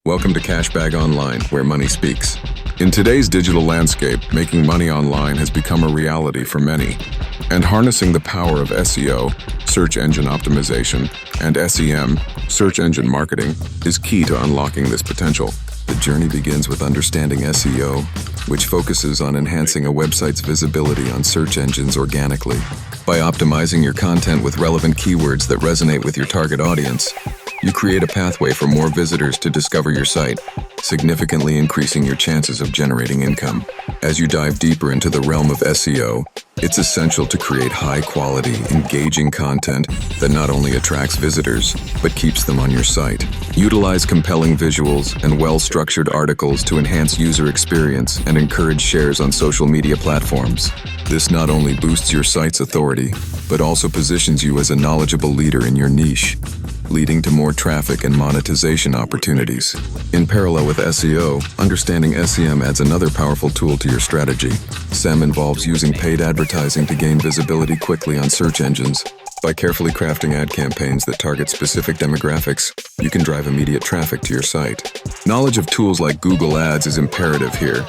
Welcome to Cashbag Online, where money speaks. In today's digital landscape, making money online has become a reality for many. And harnessing the power of SEO, search engine optimization, and SEM, search engine marketing, is key to unlocking this potential. The journey begins with understanding SEO, which focuses on enhancing a website's visibility on search engines organically. By optimizing your content with relevant keywords that resonate with your target audience, you create a pathway for more visitors to discover your site, significantly increasing your chances of generating income. As you dive deeper into the realm of SEO, it's essential to create high-quality, engaging content that not only attracts visitors, but keeps them on your site. Utilize compelling visuals and well-structured articles to enhance user experience and encourage shares on social media platforms. This not only boosts your site's authority, but also positions you as a knowledgeable leader in your niche, leading to more traffic and monetization opportunities. In parallel with SEO, understanding SEM adds another powerful tool to your strategy. SEM involves using paid advertising to gain visibility quickly on search engines. By carefully crafting ad campaigns that target specific demographics, you can drive immediate traffic to your site. Knowledge of tools like Google Ads is imperative here,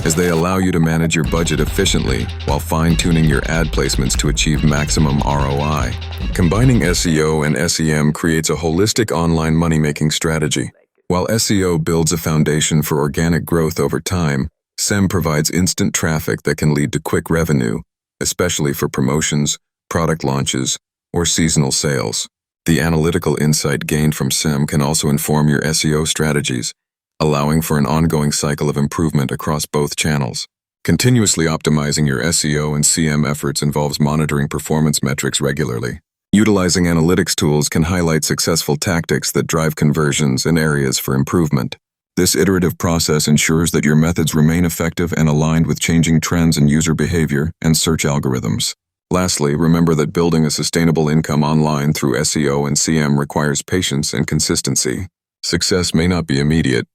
as they allow you to manage your budget efficiently while fine-tuning your ad placements to achieve maximum ROI. Combining SEO and SEM creates a holistic online money-making strategy. While SEO builds a foundation for organic growth over time, SEM provides instant traffic that can lead to quick revenue, especially for promotions, product launches, or seasonal sales. The analytical insight gained from SEM can also inform your SEO strategies, allowing for an ongoing cycle of improvement across both channels. Continuously optimizing your SEO and SEM efforts involves monitoring performance metrics regularly. Utilizing analytics tools can highlight successful tactics that drive conversions and areas for improvement. This iterative process ensures that your methods remain effective and aligned with changing trends in user behavior and search algorithms. Lastly, remember that building a sustainable income online through SEO and SEM requires patience and consistency. Success may not be immediate,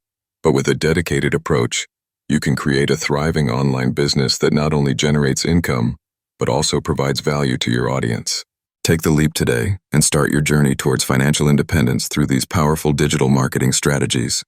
but with a dedicated approach, you can create a thriving online business that not only generates income, but also provides value to your audience. Take the leap today and start your journey towards financial independence through these powerful digital marketing strategies.